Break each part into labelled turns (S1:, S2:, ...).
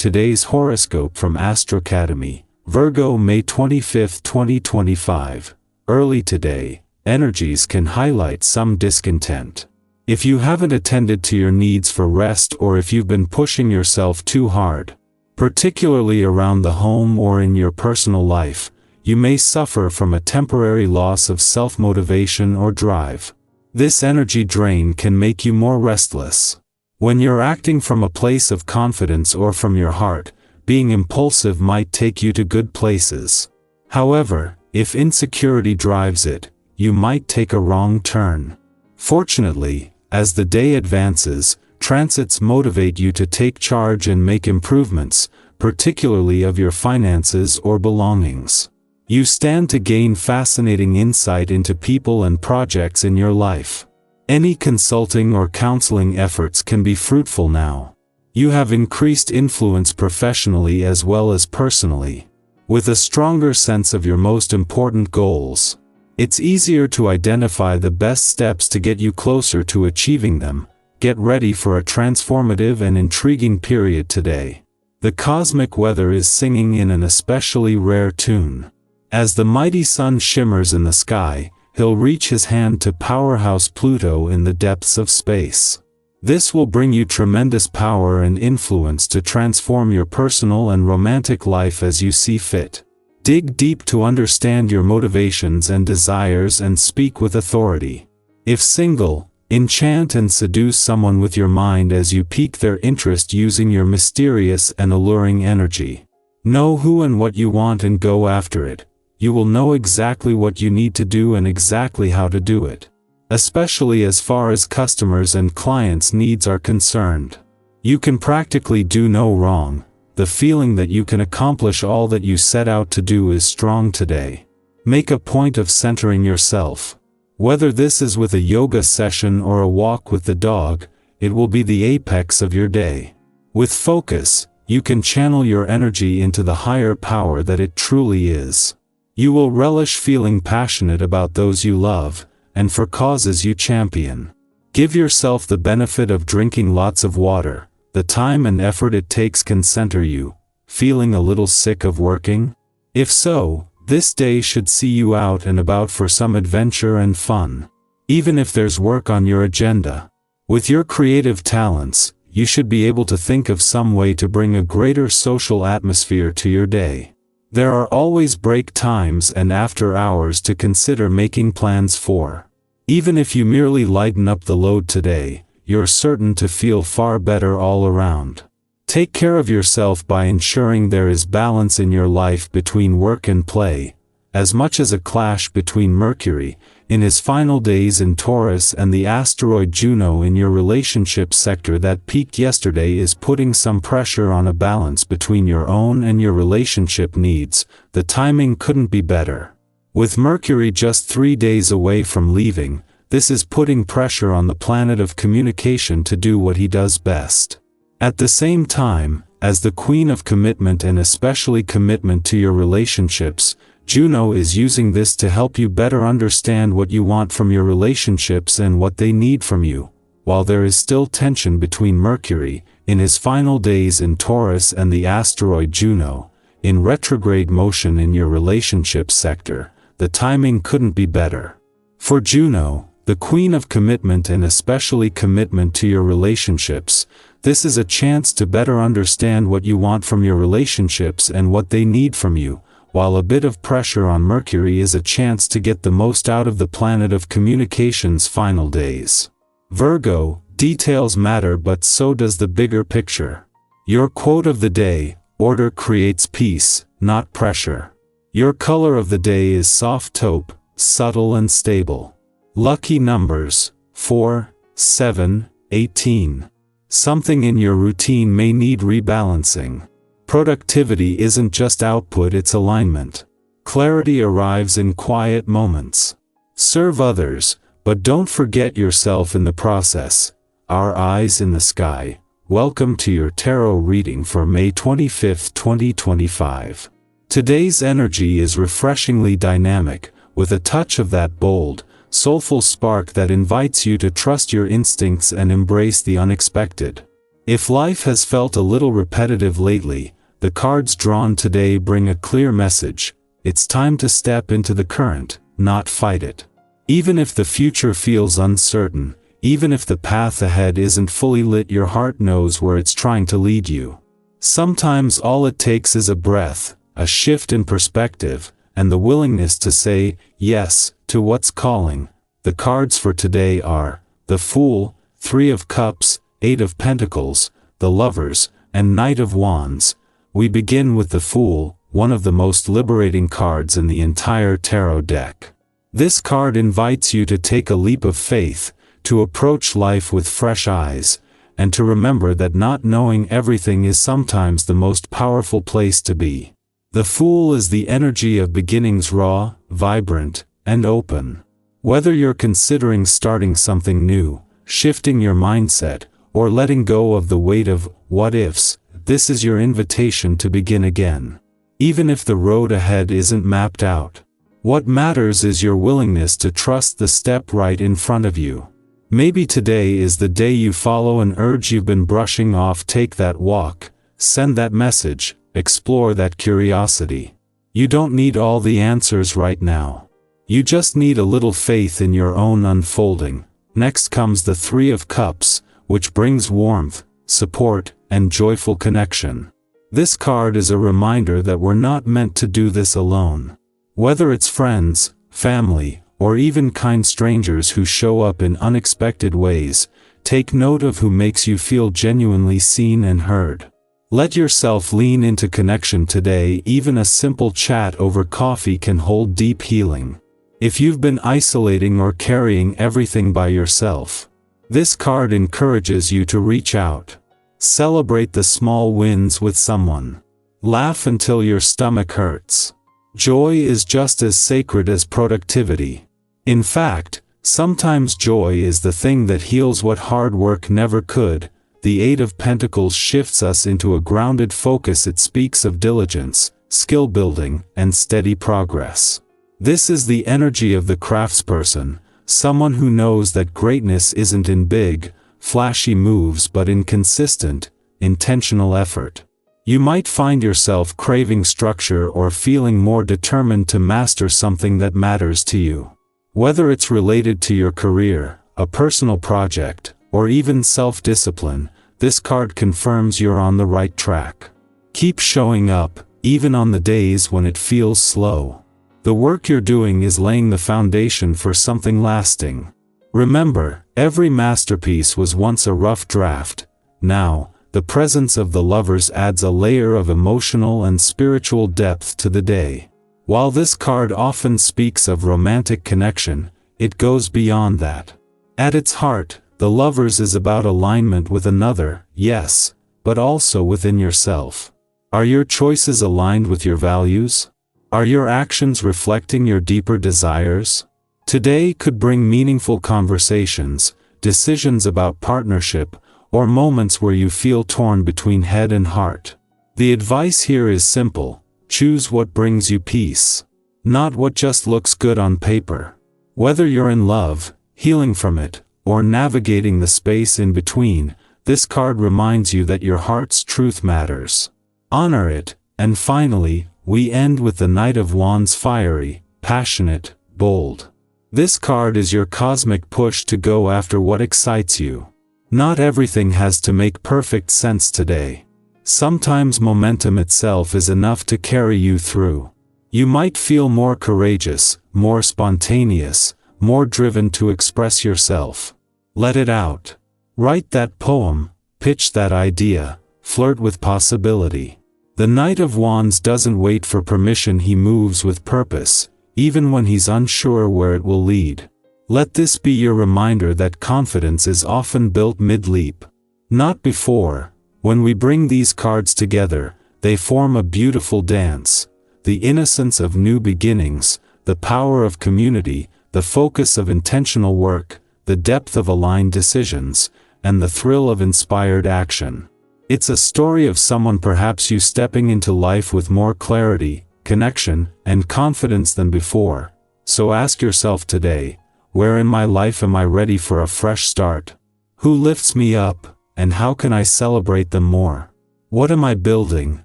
S1: today's horoscope from Academy, Virgo, May 25, 2025. Early today, energies can highlight some discontent. If you haven't attended to your needs for rest, or if you've been pushing yourself too hard, particularly around the home or in your personal life, you may suffer from a temporary loss of self-motivation or drive. This energy drain can make you more restless. When you're acting from a place of confidence or from your heart, being impulsive might take you to good places. However, if insecurity drives it, you might take a wrong turn. Fortunately, as the day advances, transits motivate you to take charge and make improvements, particularly of your finances or belongings. You stand to gain fascinating insight into people and projects in your life. Any consulting or counseling efforts can be fruitful now. You have increased influence professionally as well as personally. With a stronger sense of your most important goals, it's easier to identify the best steps to get you closer to achieving them. Get ready for a transformative and intriguing period today. The cosmic weather is singing in an especially rare tune. As the mighty sun shimmers in the sky, he'll reach his hand to powerhouse Pluto in the depths of space. This will bring you tremendous power and influence to transform your personal and romantic life as you see fit. Dig deep to understand your motivations and desires and speak with authority. If single, enchant and seduce someone with your mind as you pique their interest using your mysterious and alluring energy. Know who and what you want and go after it. You will know exactly what you need to do and exactly how to do it. Especially as far as customers' and clients' needs are concerned. You can practically do no wrong. The feeling that you can accomplish all that you set out to do is strong today. Make a point of centering yourself. Whether this is with a yoga session or a walk with the dog, it will be the apex of your day. With focus, you can channel your energy into the higher power that it truly is. You will relish feeling passionate about those you love, and for causes you champion. Give yourself the benefit of drinking lots of water. The time and effort it takes can center you. Feeling a little sick of working? If so, this day should see you out and about for some adventure and fun. Even if there's work on your agenda. With your creative talents, you should be able to think of some way to bring a greater social atmosphere to your day. There are always break times and after hours to consider making plans for. Even if you merely lighten up the load today, you're certain to feel far better all around. Take care of yourself by ensuring there is balance in your life between work and play. As much as a clash between Mercury, in his final days in Taurus, and the asteroid Juno in your relationship sector that peaked yesterday is putting some pressure on a balance between your own and your relationship needs, the timing couldn't be better. With Mercury just 3 days away from leaving, this is putting pressure on the planet of communication to do what he does best. At the same time, as the Queen of Commitment and especially commitment to your relationships, Juno is using this to help you better understand what you want from your relationships and what they need from you. While there is still tension between Mercury, in his final days in Taurus, and the asteroid Juno, in retrograde motion in your relationship sector, the timing couldn't be better. For Juno, the Queen of Commitment and especially commitment to your relationships, this is a chance to better understand what you want from your relationships and what they need from you. While a bit of pressure on Mercury is a chance to get the most out of the planet of communication's final days. Virgo, details matter, but so does the bigger picture. Your quote of the day: order creates peace, not pressure. Your color of the day is soft taupe, subtle and stable. Lucky numbers: 4, 7, 18. Something in your routine may need rebalancing. Productivity isn't just output, it's alignment. Clarity arrives in quiet moments. Serve others, but don't forget yourself in the process. Our eyes in the sky. Welcome to your tarot reading for May 25, 2025. Today's energy is refreshingly dynamic, with a touch of that bold, soulful spark that invites you to trust your instincts and embrace the unexpected. If life has felt a little repetitive lately, the cards drawn today bring a clear message. It's time to step into the current, not fight it. Even if the future feels uncertain, even if the path ahead isn't fully lit, your heart knows where it's trying to lead you. Sometimes all it takes is a breath, a shift in perspective, and the willingness to say yes to what's calling. The cards for today are the Fool, Three of Cups, Eight of Pentacles, the Lovers, and Knight of Wands. We begin with the Fool, one of the most liberating cards in the entire tarot deck. This card invites you to take a leap of faith, to approach life with fresh eyes, and to remember that not knowing everything is sometimes the most powerful place to be. The Fool is the energy of beginnings, raw, vibrant, and open. Whether you're considering starting something new, shifting your mindset, or letting go of the weight of what-ifs, this is your invitation to begin again. Even if the road ahead isn't mapped out. What matters is your willingness to trust the step right in front of you. Maybe today is the day you follow an urge you've been brushing off. Take that walk, send that message, explore that curiosity. You don't need all the answers right now. You just need a little faith in your own unfolding. Next comes the Three of Cups, which brings warmth, support, and joyful connection. This card is a reminder that we're not meant to do this alone. Whether it's friends, family, or even kind strangers who show up in unexpected ways, take note of who makes you feel genuinely seen and heard. Let yourself lean into connection today. Even a simple chat over coffee can hold deep healing. If you've been isolating or carrying everything by yourself, this card encourages you to reach out. Celebrate the small wins with someone. Laugh until your stomach hurts. Joy is just as sacred as productivity. In fact, sometimes joy is the thing that heals what hard work never could. The Eight of Pentacles shifts us into a grounded focus. It speaks of diligence, skill building, and steady progress. This is the energy of the craftsperson, someone who knows that greatness isn't in big, flashy moves but in consistent, intentional effort. You might find yourself craving structure or feeling more determined to master something that matters to you. Whether it's related to your career, a personal project, or even self-discipline, this card confirms you're on the right track. Keep showing up, even on the days when it feels slow. The work you're doing is laying the foundation for something lasting. Remember, every masterpiece was once a rough draft. Now, the presence of the Lovers adds a layer of emotional and spiritual depth to the day. While this card often speaks of romantic connection, it goes beyond that. At its heart, the Lovers is about alignment with another, yes, but also within yourself. Are your choices aligned with your values? Are your actions reflecting your deeper desires? Today could bring meaningful conversations, decisions about partnership, or moments where you feel torn between head and heart. The advice here is simple: choose what brings you peace, not what just looks good on paper. Whether you're in love, healing from it, or navigating the space in between, this card reminds you that your heart's truth matters. Honor it. And finally, we end with the Knight of Wands, fiery, passionate, bold. This card is your cosmic push to go after what excites you. Not everything has to make perfect sense today. Sometimes momentum itself is enough to carry you through. You might feel more courageous, more spontaneous, more driven to express yourself. Let it out. Write that poem, pitch that idea, flirt with possibility. The Knight of Wands doesn't wait for permission, he moves with purpose, even when he's unsure where it will lead. Let this be your reminder that confidence is often built mid-leap, not before. When we bring these cards together, they form a beautiful dance. The innocence of new beginnings, the power of community, the focus of intentional work, the depth of aligned decisions, and the thrill of inspired action. It's a story of someone, perhaps you, stepping into life with more clarity, connection, and confidence than before. So ask yourself today, where in my life am I ready for a fresh start? Who lifts me up, and how can I celebrate them more? What am I building,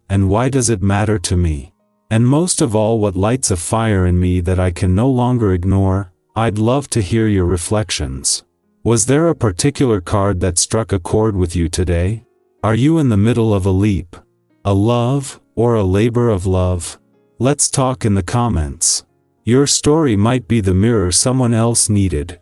S1: and why does it matter to me? And most of all, what lights a fire in me that I can no longer ignore? I'd love to hear your reflections. Was there a particular card that struck a chord with you today? Are you in the middle of a leap, a love, or a labor of love? Let's talk in the comments. Your story might be the mirror someone else needed,